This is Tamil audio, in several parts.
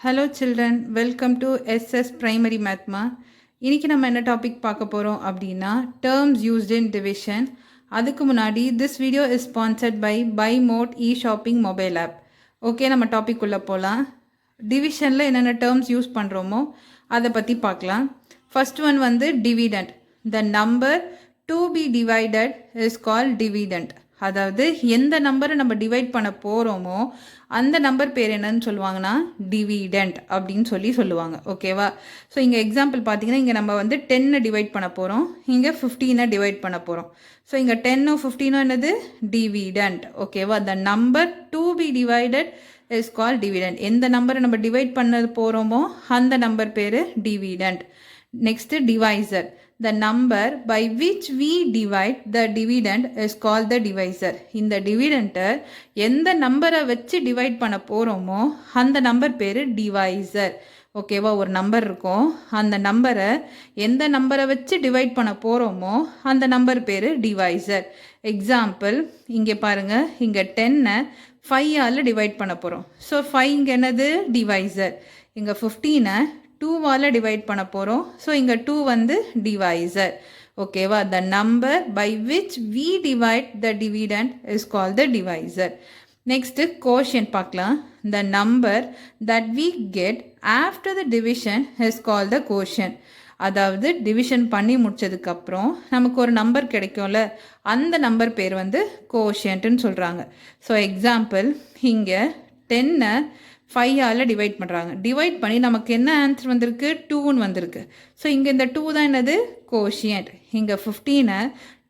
Hello children, welcome to SS primary மேத்மா. இன்றைக்கி நம்ம என்ன டாபிக் பார்க்க போகிறோம் அப்படின்னா டேர்ம்ஸ் யூஸ்ட் இன் டிவிஷன். அதுக்கு முன்னாடி this video is sponsored by மோட் இ ஷாப்பிங் மொபைல் ஆப். ஓகே, நம்ம டாபிக் உள்ளே போகலாம். டிவிஷனில் என்னென்ன டேர்ம்ஸ் யூஸ் பண்ணுறோமோ அதை பற்றி பார்க்கலாம். ஃபர்ஸ்ட் ஒன் வந்து dividend. The number to be divided is called dividend. அதாவது எந்த நம்பரை நம்ம டிவைட் பண்ண போகிறோமோ அந்த நம்பர் பேர் என்னன்னு சொல்லுவாங்கன்னா டிவிடெண்ட் அப்படின்னு சொல்லுவாங்க. ஓகேவா? ஸோ இங்கே எக்ஸாம்பிள் பார்த்தீங்கன்னா இங்கே நம்ம வந்து 10 டிவைட் பண்ண போகிறோம், இங்கே 15 டிவைட் பண்ண போகிறோம். ஸோ இங்கே 10 15 என்னது டிவிடெண்ட். ஓகேவா? The number to be divided is call dividend. எந்த நம்பரை நம்ம டிவைட் பண்ண போகிறோமோ அந்த நம்பர் பேர் dividend. Next divisor. The number by which we divide the dividend is called the divisor. இந்த டிவிடெண்ட்டை எந்த நம்பரை வச்சு டிவைட் பண்ண போகிறோமோ அந்த நம்பர் பேர் டிவைசர். ஓகேவா? ஒரு நம்பர் இருக்கும், அந்த நம்பரை எந்த நம்பரை வச்சு டிவைட் பண்ண போகிறோமோ அந்த நம்பர் பேர் டிவைசர். எக்ஸாம்பிள் இங்கே பாருங்கள், இங்கே 10 5ஆல் டிவைட் பண்ண போகிறோம். ஸோ 5 இங்கே என்னது டிவைசர். இங்கே 15 2ஆல் டிவைட் பண்ண போகிறோம். ஸோ இங்கே 2 வந்து டிவைசர். ஓகேவா? The number by which we divide the dividend is call the divisor. Next quotient பார்க்கலாம். The number that we get after the division is call the quotient. அதாவது டிவிஷன் பண்ணி முடிச்சதுக்கப்புறம் நமக்கு ஒரு நம்பர் கிடைக்கும்ல, அந்த நம்பர் பேர் வந்து கோஷியன்ட்டுன்னு சொல்கிறாங்க. ஸோ எக்ஸாம்பிள் இங்கே 10 5ஆல் டிவைட் பண்ணுறாங்க. டிவைட் பண்ணி நமக்கு என்ன ஆன்சர் வந்திருக்கு? 2ன்னு வந்திருக்கு. ஸோ இங்கே இந்த 2 தான் என்னது? கோஷியன்ட். இங்கே 15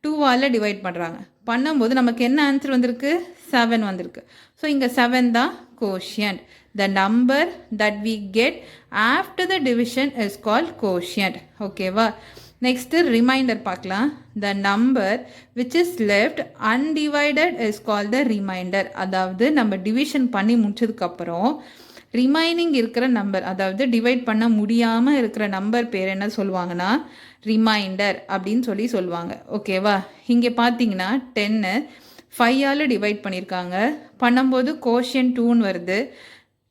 2ஆல் டிவைட் பண்ணுறாங்க. பண்ணும்போது நமக்கு என்ன ஆன்சர் வந்திருக்கு? 7 வந்திருக்கு. ஸோ இங்கே 7 தான் quotient. The number that we get after the division is called quotient. ஓகேவா? நெக்ஸ்ட்டு ரிமைண்டர் பார்க்கலாம். The number which is left undivided is call the remainder. அதாவது நம்ம டிவிஷன் பண்ணி முடிச்சதுக்கப்புறம் ரிமைனிங் இருக்கிற நம்பர், அதாவது டிவைட் பண்ண முடியாமல் இருக்கிற நம்பர் பேர் என்ன சொல்லுவாங்கன்னா ரிமைண்டர் அப்படின்னு சொல்லுவாங்க. ஓகேவா? இங்கே பார்த்தீங்கன்னா 10 5ஆல் டிவைட் பண்ணியிருக்காங்க. பண்ணும்போது கோஷியன்ட் 2ன்னு வருது.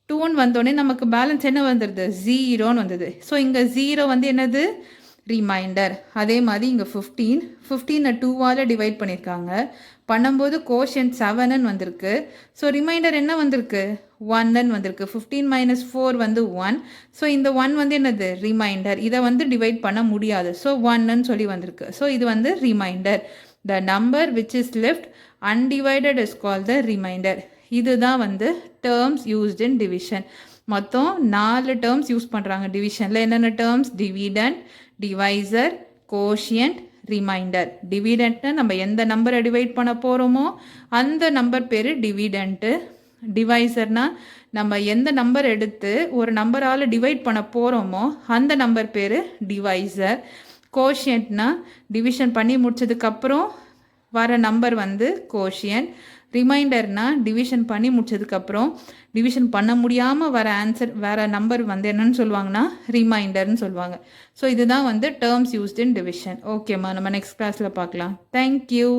2ன்னு வந்தோடனே நமக்கு பேலன்ஸ் என்ன வந்துடுது? 0ன்னு வந்தது. ஸோ இங்கே 0 வந்து என்னது? ரிமைண்டர். அதே மாதிரி இங்கே 15 2ஆல் டிவைட் பண்ணியிருக்காங்க. பண்ணும்போது கோஷியன்ட் 7ன்னு வந்திருக்கு. ஸோ ரிமைண்டர் என்ன வந்திருக்கு? 1ன்னு வந்திருக்கு. 15 - 4 வந்து 1. ஸோ இந்த 1 வந்து என்னது? ரிமைண்டர். இதை வந்து டிவைட் பண்ண முடியாது. ஸோ 1ன்னு வந்திருக்கு. ஸோ இது வந்து remainder. The number which is left undivided is call the remainder. இதுதான் வந்து டேர்ம்ஸ் யூஸ்ட் இன் டிவிஷன். மொத்தம் 4 டேர்ம்ஸ் யூஸ் பண்ணுறாங்க டிவிஷனில். என்னென்ன terms? Dividend, divisor, quotient, remainder. டிவிடெண்ட்னா நம்ம எந்த நம்பரை டிவைட் பண்ண போகிறோமோ அந்த நம்பர் பேர் டிவிடெண்ட்டு. டிவைசர்னா நம்ம எந்த நம்பர் எடுத்து ஒரு நம்பரால் டிவைட் பண்ண போகிறோமோ அந்த நம்பர் பேர் டிவைசர். கோஷியன்ட்னா டிவிஷன் பண்ணி முடிச்சதுக்கப்புறம் வர நம்பர் வந்து கோஷியன்ட். ரிமைண்டர்னா டிவிஷன் பண்ணி முடிச்சதுக்கப்புறம் டிவிஷன் பண்ண முடியாமல் வர ஆன்சர் வேறு நம்பர் வந்து என்னன்னு சொல்லுவாங்கன்னா ரிமைண்டர்னு சொல்லுவாங்க. ஸோ இதுதான் வந்து டேர்ம்ஸ் யூஸ்ட் இன் டிவிஷன். ஓகேம்மா, நம்ம நெக்ஸ்ட் கிளாஸில் பார்க்கலாம். தேங்க்யூ.